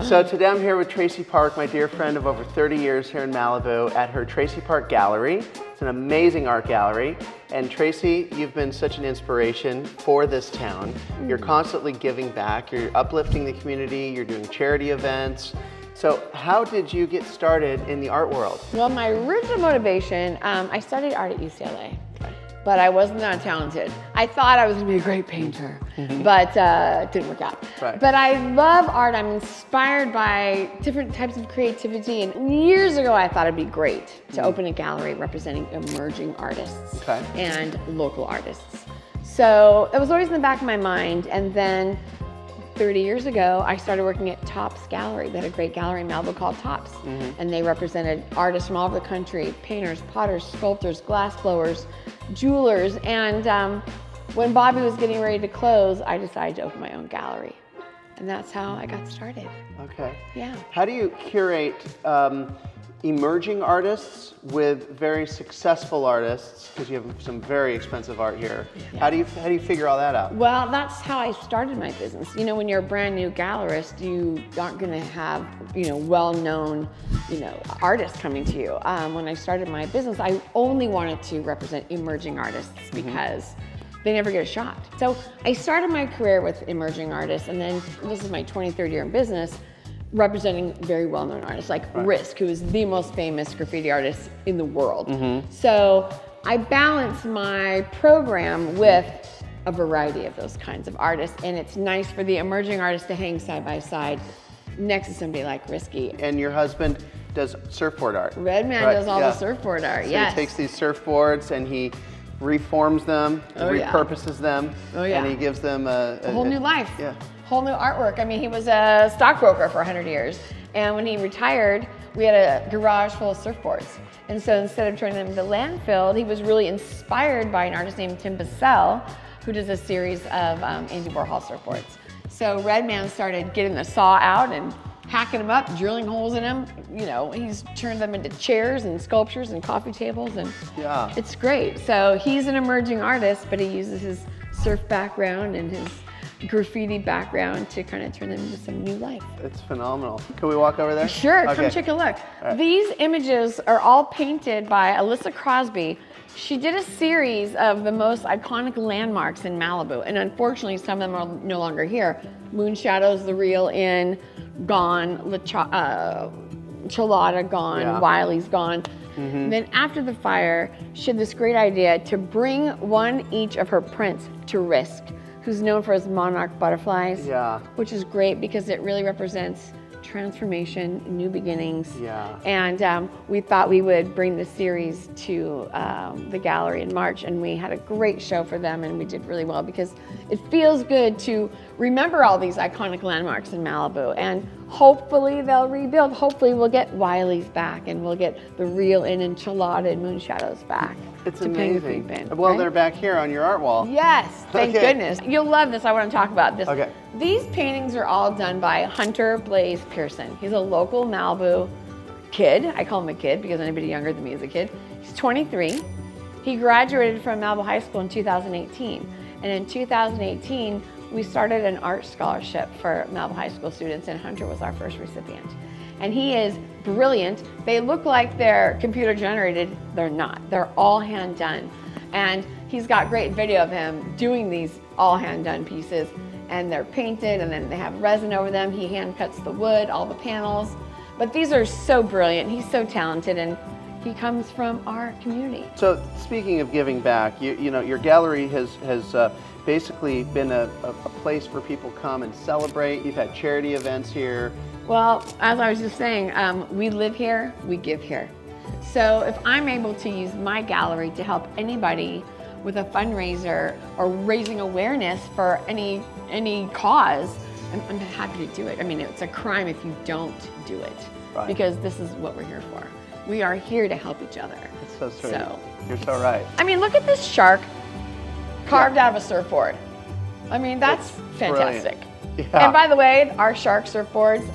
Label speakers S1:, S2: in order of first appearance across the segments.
S1: So today I'm here with Tracy Park, my dear friend of over 30 years here in Malibu at her Tracy Park Gallery. It's an amazing art gallery. And Tracy, you've been such an inspiration for this town. You're constantly giving back, you're uplifting the community, you're doing charity events. So how did you get started in the art world?
S2: Well, my original motivation, I studied art at UCLA. But I wasn't that talented. I thought I was gonna be a great painter, but it didn't work out.
S1: Right.
S2: But I love art. I'm inspired by different types of creativity. And years ago, I thought it'd be great to open a gallery representing emerging artists and local artists. So it was always in the back of my mind. And then 30 years ago, I started working at Tops Gallery. They had a great gallery in Malibu called Tops. And they represented artists from all over the country, painters, potters, sculptors, glass blowers, jewelers. And when Bobby was getting ready to close, I decided to open my own gallery. And that's how I got started.
S1: Okay.
S2: Yeah.
S1: How do you curate emerging artists with very successful artists? Because you have some very expensive art here.
S2: Yeah.
S1: How do you figure all that out?
S2: Well, that's how I started my business. You know, when you're a brand new gallerist, you aren't going to have, well-known, artists coming to you. When I started my business, I only wanted to represent emerging artists because they never get a shot. So I started my career with emerging artists, and then this is my 23rd year in business, representing very well-known artists like Risk, who is the most famous graffiti artist in the world. So I balance my program with a variety of those kinds of artists, and it's nice for the emerging artists to hang side by side next to somebody like Risky.
S1: And your husband does surfboard art.
S2: Redman does all the surfboard art,
S1: So he takes these surfboards and he reforms them, repurposes them, and he gives them a
S2: whole new life.
S1: Yeah.
S2: Whole new artwork. I mean, he was a stockbroker for 100 years. And when he retired, we had a garage full of surfboards. And so instead of turning them into landfill, he was really inspired by an artist named Tim Bissell, who does a series of Andy Warhol surfboards. So Redman started getting the saw out and hacking them up, drilling holes in them. He's turned them into chairs and sculptures and coffee tables, and it's great. So he's an emerging artist, but he uses his surf background and his graffiti background to kind of turn them into some new life.
S1: It's phenomenal. Can we walk over there?
S2: Sure, come take a look. Right. These images are all painted by Alyssa Crosby. She did a series of the most iconic landmarks in Malibu, and unfortunately some of them are no longer here. Moon Shadows, The Real Inn, gone, Chelada gone, Wiley's gone. Then after the fire, she had this great idea to bring one each of her prints to Risk, who's known for his monarch butterflies, which is great because it really represents transformation, new beginnings. And we thought we would bring the series to the gallery in March, and we had a great show for them, and we did really well because it feels good to remember all these iconic landmarks in Malibu, and hopefully they'll rebuild. Hopefully we'll get Wiley's back, and we'll get The Real Inn and Chelada and Moon Shadows back.
S1: It's amazing. Well, they're back here on your art wall.
S2: Yes, thank goodness. You'll love this. I want to talk about this.
S1: Okay.
S2: These paintings are all done by Hunter Blaze Pearson. He's a local Malibu kid. I call him a kid because anybody younger than me is a kid. He's 23. He graduated from Malibu High School in 2018. And in 2018, we started an art scholarship for Malibu High School students, and Hunter was our first recipient. And he is brilliant. They look like they're computer generated. They're not. They're all hand done. And he's got great video of him doing these all hand done pieces, and they're painted, and then they have resin over them. He hand cuts the wood, all the panels. But these are so brilliant. He's so talented, and he comes from our community.
S1: So speaking of giving back, your gallery has basically been a place where people come and celebrate. You've had charity events here.
S2: Well, as I was just saying, we live here, we give here. So if I'm able to use my gallery to help anybody with a fundraiser or raising awareness for any cause, I'm happy to do it. I mean, it's a crime if you don't do it, because this is what we're here for. We are here to help each other.
S1: That's so sweet. You're so right.
S2: I mean, look at this shark carved out of a surfboard. I mean, that's fantastic. And by the way, our shark surfboards,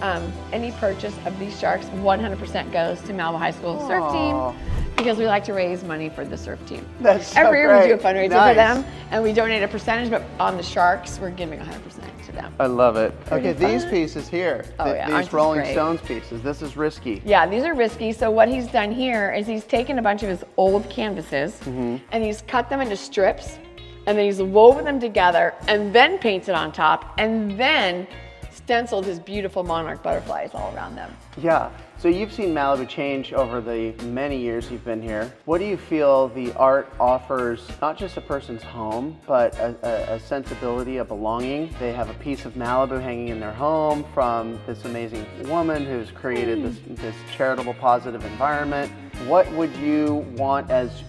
S2: any purchase of these sharks 100% goes to Malibu High School surf team. because we like to raise money for the surf team.
S1: That's so
S2: Every year
S1: great.
S2: we do a fundraiser
S1: Nice.
S2: for them, and we donate a percentage, but on the sharks, we're giving 100% to them.
S1: I love it.
S2: Pretty
S1: Okay, these
S2: fun.
S1: pieces here,
S2: Oh, yeah, aren't
S1: these
S2: these
S1: Rolling
S2: great?
S1: Stones pieces, this is risky.
S2: Yeah, these are risky. So what he's done here is he's taken a bunch of his old canvases and he's cut them into strips, and then he's woven them together and then painted on top and then stenciled his beautiful monarch butterflies all around them.
S1: Yeah, so you've seen Malibu change over the many years you've been here. What do you feel the art offers, not just a person's home, but a sensibility, a belonging? They have a piece of Malibu hanging in their home from this amazing woman who's created this charitable, positive environment. What would you want as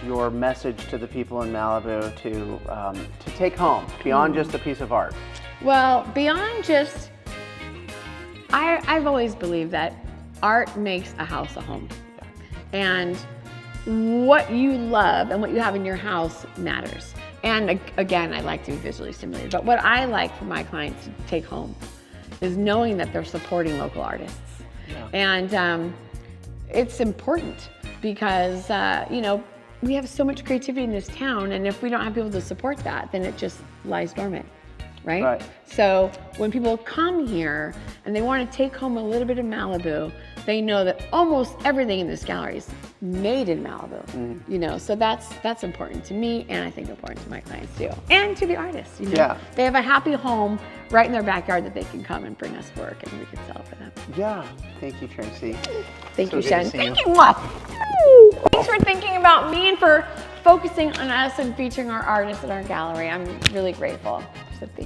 S1: your message to the people in Malibu to take home, beyond just a piece of art?
S2: Well, beyond just, I've always believed that art makes a house a home. And what you love and what you have in your house matters. And again, I like to be visually stimulated, but what I like for my clients to take home is knowing that they're supporting local artists.
S1: Yeah.
S2: And it's important because, you know, we have so much creativity in this town, and if we don't have people to support that, then it just lies dormant. Right? So when people come here and they want to take home a little bit of Malibu, they know that almost everything in this gallery is made in Malibu. You know, so that's important to me, and I think important to my clients too, and to the artists. You know,
S1: Yeah.
S2: They have a happy home right in their backyard that they can come and bring us work, and we can sell it for them.
S1: Yeah, thank you, Tracy.
S2: Thank
S1: So
S2: you,
S1: good to
S2: Shen.
S1: see you.
S2: Thank you. Thanks for thinking about me and for focusing on us and featuring our artists at our gallery. I'm really grateful. So thank you.